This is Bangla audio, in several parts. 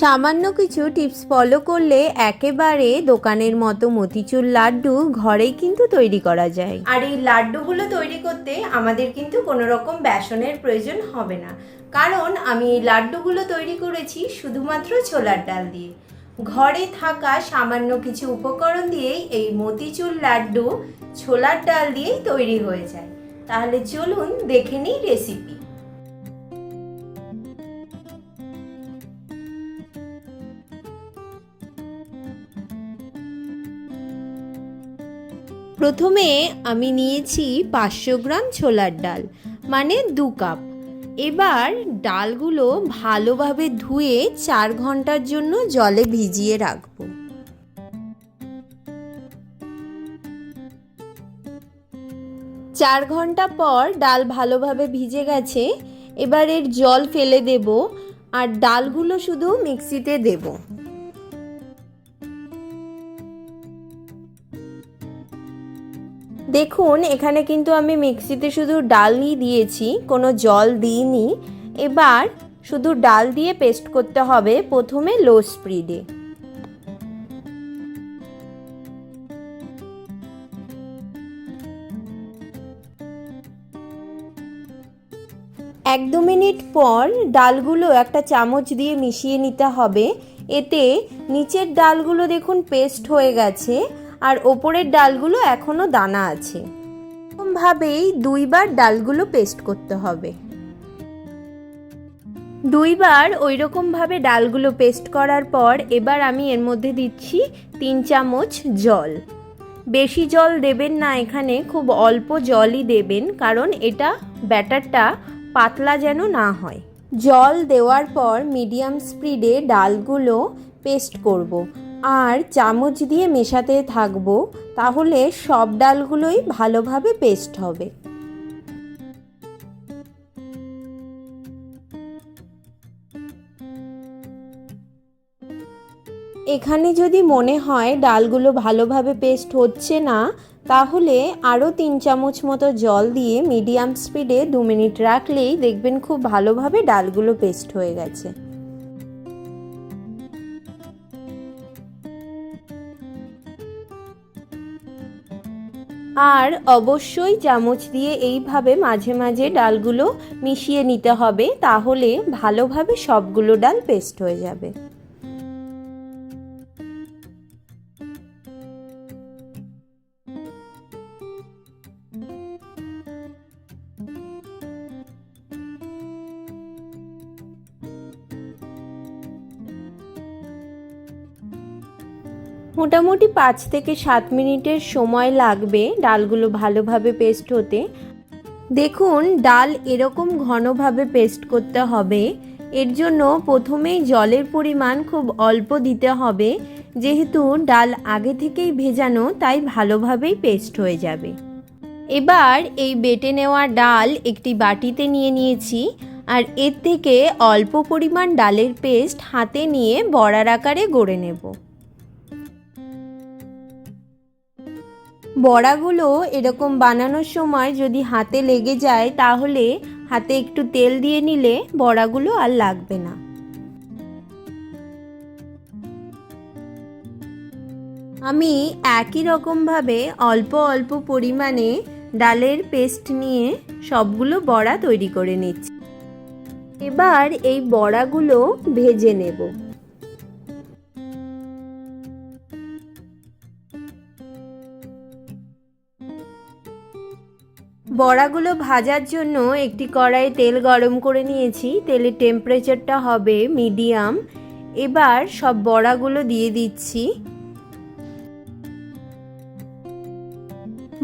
সামান্য কিছু টিপস ফলো করলে একেবারে দোকানের মতো মতিচুর লাড্ডু ঘরেই কিন্তু তৈরি করা যায়। আর এই লাড্ডুগুলো তৈরি করতে আমাদের কিন্তু কোনো রকম বেসনের প্রয়োজন হবে না, কারণ আমি এই লাড্ডুগুলো তৈরি করেছি শুধুমাত্র ছোলার ডাল দিয়ে। ঘরে থাকা সামান্য কিছু উপকরণ দিয়েই এই মতিচুর লাড্ডু ছোলার ডাল দিয়েই তৈরি হয়ে যায়। তাহলে চলুন দেখে নিই রেসিপি। প্রথমে আমি নিয়েছি 500 গ্রাম ছোলার ডাল, মানে 2 কাপ। এবার ডালগুলো ভালোভাবে ধুয়ে 4 ঘন্টার জন্য জলে ভিজিয়ে রাখবো। চার ঘন্টা পর ডাল ভালোভাবে ভিজে গেছে। এবার এর জল ফেলে দেব আর ডালগুলো শুধু মিক্সিতে দেব। দেখুন এখানে কিন্তু আমি মিক্সিতে শুধু ডালই দিয়েছি, কোনো জল দিইনি। এবার শুধু ডাল দিয়ে পেস্ট করতে হবে, প্রথমে লো স্পিডে। এক দু মিনিট পর ডালগুলো একটা চামচ দিয়ে মিশিয়ে নিতে হবে। এতে নিচের ডালগুলো দেখুন পেস্ট হয়ে গেছে আর ওপরের ডালগুলো এখনো দানা আছে। এরকমভাবেই 2 বার ডালগুলো পেস্ট করতে হবে। 2 বার ওইরকমভাবে ডালগুলো পেস্ট করার পর এবার আমি এর মধ্যে দিচ্ছি 3 চামচ জল। বেশি জল দেবেন না, এখানে খুব অল্প জলই দেবেন, কারণ এটা ব্যাটারটা পাতলা যেন না হয়। জল দেওয়ার পর মিডিয়াম স্পিডে ডালগুলো পেস্ট করব আর চামচ দিয়ে মেশাতে থাকবো, তাহলে সব ডালগুলোই ভালোভাবে পেস্ট হবে। এখানে যদি মনে হয় ডালগুলো ভালোভাবে পেস্ট হচ্ছে না, তাহলে আরও 3 চামচ মতো জল দিয়ে মিডিয়াম স্পিডে 2 মিনিট রাখলেই দেখবেন খুব ভালোভাবে ডালগুলো পেস্ট হয়ে গেছে। আর অবশ্যই চামচ দিয়ে এইভাবে মাঝে মাঝে ডালগুলো মিশিয়ে নিতে হবে, তাহলে ভালোভাবে সবগুলো ডাল পেস্ট হয়ে যাবে। মোটামুটি 5 থেকে 7 মিনিটের সময় লাগবে ডালগুলো ভালোভাবে পেস্ট হতে। দেখুন ডাল এরকম ঘনভাবে পেস্ট করতে হবে। এর জন্য প্রথমেই জলের পরিমাণ খুব অল্প দিতে হবে, যেহেতু ডাল আগে থেকেই ভেজানো, তাই ভালোভাবেই পেস্ট হয়ে যাবে। এবার এই বেটে নেওয়া ডাল একটি বাটিতে নিয়ে নিয়েছি আর এর থেকে অল্প পরিমাণ ডালের পেস্ট হাতে নিয়ে বড়ার আকারে গড়ে নেব। বড়াগুলো এরকম বানানোর সময় যদি হাতে লেগে যায়, তাহলে হাতে একটু তেল দিয়ে নিলে বড়াগুলো আর লাগবে না। আমি একই রকমভাবে অল্প অল্প পরিমাণে ডালের পেস্ট নিয়ে সবগুলো বড়া তৈরি করে নিচ্ছি। এবার এই বড়াগুলো ভেজে নেব। বড়াগুলো ভাজার জন্য একটি কড়াইয়ে তেল গরম করে নিয়েছি। তেলের টেম্পারেচারটা হবে মিডিয়াম। এবার সব বড়াগুলো দিয়ে দিচ্ছি।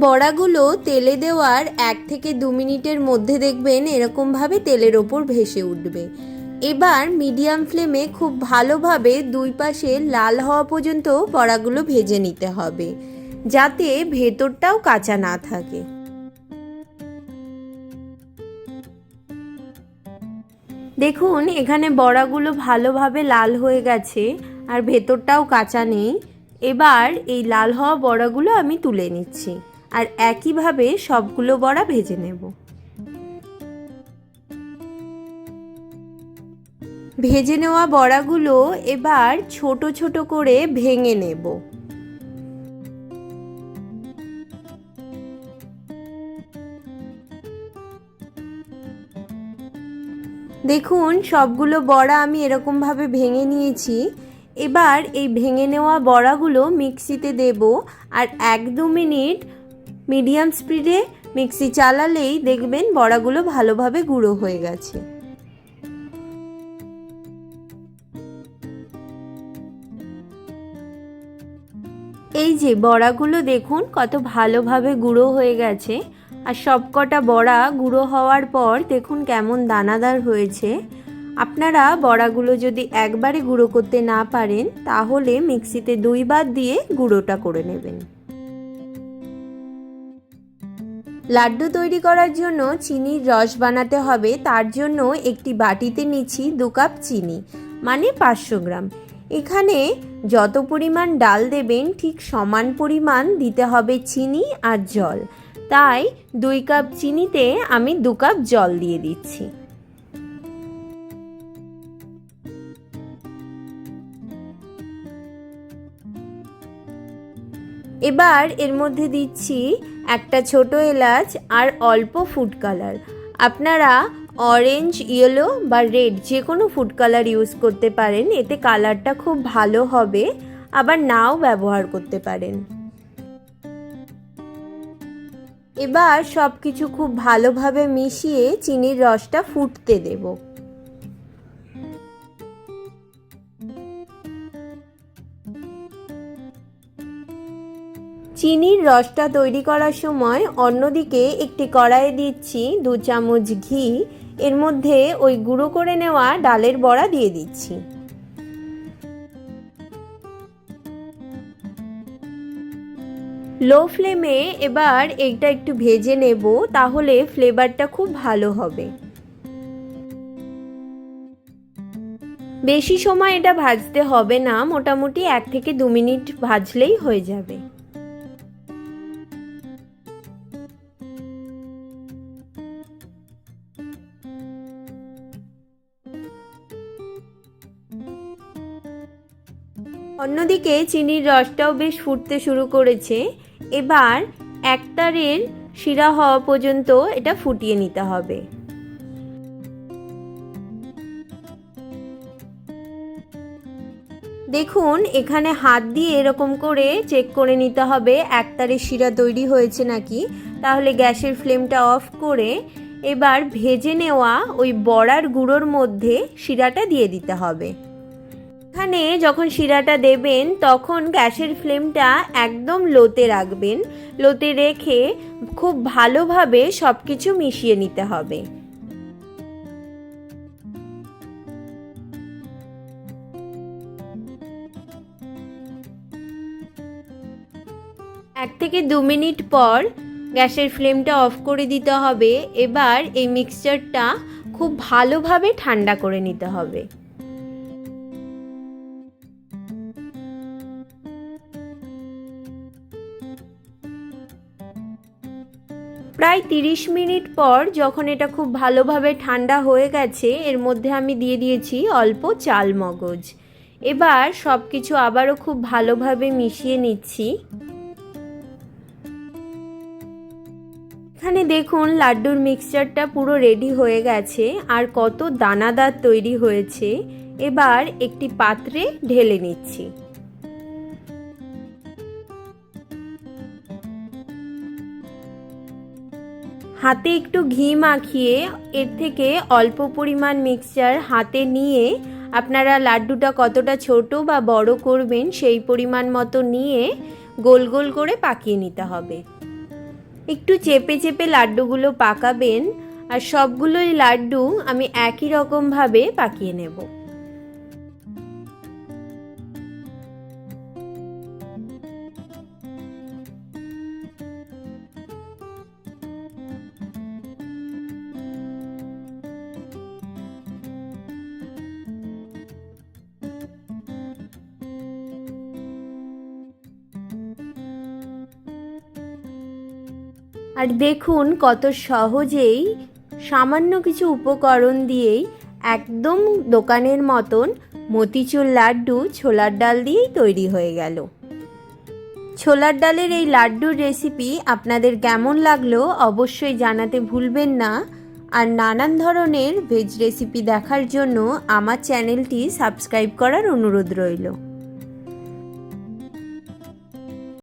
বড়াগুলো তেলে দেওয়ার 1 থেকে 2 মিনিটের মধ্যে দেখবেন এরকমভাবে তেলের ওপর ভেসে উঠবে। এবার মিডিয়াম ফ্লেমে খুব ভালোভাবে 2 পাশে লাল হওয়া পর্যন্ত বড়াগুলো ভেজে নিতে হবে, যাতে ভেতরটাও কাঁচা না থাকে। দেখুন এখানে বড়াগুলো ভালোভাবে লাল হয়ে গেছে আর ভেতরটাও কাঁচা নেই। এবার এই লাল হওয়া বড়াগুলো আমি তুলে নিচ্ছি আর একইভাবে সবগুলো বড়া ভেজে নেব। ভেজে নেওয়া বড়াগুলো এবার ছোট ছোট করে ভেঙে নেব। দেখুন সবগুলো বড়া আমি এরকমভাবে ভেঙে নিয়েছি। এবার এই ভেঙে নেওয়া বড়াগুলো মিক্সিতে দেব আর 1-2 মিনিট মিডিয়াম স্পিডে মিক্সি চালালেই দেখবেন বড়াগুলো ভালোভাবে গুঁড়ো হয়ে গেছে। এই যে বড়াগুলো দেখুন কত ভালোভাবে গুঁড়ো হয়ে গেছে, আর সবকটা বড়া গুঁড়ো হওয়ার পর দেখুন কেমন দানাদার হয়েছে। আপনারা বড়াগুলো যদি একবারে গুঁড়ো করতে না পারেন তাহলে মিক্সিতে 2 বার দিয়ে গুঁড়োটা করে নেবেন। লাড্ডু তৈরি করার জন্য চিনির রস বানাতে হবে। তার জন্য একটি বাটিতে নিচ্ছি 2 কাপ চিনি, মানে 500 গ্রাম। এখানে যত পরিমাণ ডাল দেবেন ঠিক সমান পরিমাণ দিতে হবে চিনি আর জল, তাই 2 কাপ চিনিতে আমি 2 কাপ জল দিয়ে দিচ্ছি। এবার এর মধ্যে দিচ্ছি একটা ছোট এলাচ আর অল্প ফুড কালার। আপনারা অরেঞ্জ, ইয়েলো বা রেড যে কোনো ফুড কালার ইউজ করতে পারেন, এতে কালারটা খুব ভালো হবে, আবার নাও ব্যবহার করতে পারেন। এবার সব কিছু খুব ভালোভাবে মিশিয়ে চিনির রসটা ফুটতে দেব। চিনির রসটা তৈরি করার সময় অন্যদিকে একটি কড়াইয়ে দিচ্ছি 2 চামচ ঘি। এর মধ্যে ওই গুঁড়ো করে নেওয়া ডালের বড়া দিয়ে দিচ্ছি। লো ফ্লেমে এবার এটা একটু ভেজে নেব, তাহলে ফ্লেভারটা খুব ভালো হবে। বেশি সময় এটা ভাজতে হবে না, মোটামুটি 1 থেকে 2 মিনিট ভাজলেই হয়ে যাবে। অন্যদিকে চিনির রসটাও বেশ ফুটতে শুরু করেছে। এবার একতারের শিরা হওয়া পর্যন্ত এটা ফুটিয়ে নিতে হবে। দেখুন এখানে হাত দিয়ে এরকম করে চেক করে নিতে হবে একতারের শিরা তৈরি হয়েছে নাকি। তাহলে গ্যাসের ফ্লেমটা অফ করে এবার ভেজে নেওয়া ওই বড়ার গুঁড়োর মধ্যে শিরাটা দিয়ে দিতে হবে। এখানে যখন শিরাটা দেবেন তখন গ্যাসের ফ্লেমটা একদম লোতে রাখবেন। লোতে রেখে খুব ভালোভাবে সব কিছু মিশিয়ে নিতে হবে। 1 থেকে 2 মিনিট পর গ্যাসের ফ্লেমটা অফ করে দিতে হবে। এবার এই মিক্সচারটা খুব ভালোভাবে ঠান্ডা করে নিতে হবে। প্রায় 30 মিনিট পর যখন এটা খুব ভালোভাবে ঠান্ডা হয়ে গেছে, এর মধ্যে আমি দিয়ে দিয়েছি অল্প চাল মগজ। এবার সব কিছু আবারও খুব ভালোভাবে মিশিয়ে নিচ্ছি। এখানে দেখুন লাড্ডুর মিক্সচারটা পুরো রেডি হয়ে গেছে আর কত দানাদার তৈরি হয়েছে। এবার একটি পাত্রে ঢেলে নিচ্ছি। হাতে একটু ঘি মাখিয়ে এর থেকে অল্প পরিমাণ মিক্সচার হাতে নিয়ে আপনারা লাড্ডুটা কতটা ছোট বা বড় করবেন সেই পরিমাণ মতো নিয়ে গোল গোল করে পাকিয়ে নিতে হবে। একটু চেপে চেপে লাড্ডুগুলো পাকাবেন আর সবগুলোই লাড্ডু আমি একই রকমভাবে পাকিয়ে নেব। আর দেখুন কত সহজেই সামান্য কিছু উপকরণ দিয়েই একদম দোকানের মতন মতিচুর লাড্ডু ছোলার ডাল দিয়েই তৈরি হয়ে গেল। ছোলার ডালের এই লাড্ডুর রেসিপি আপনাদের কেমন লাগলো অবশ্যই জানাতে ভুলবেন না। আর নানান ধরনের ভেজ রেসিপি দেখার জন্য আমার চ্যানেলটি সাবস্ক্রাইব করার অনুরোধ রইল।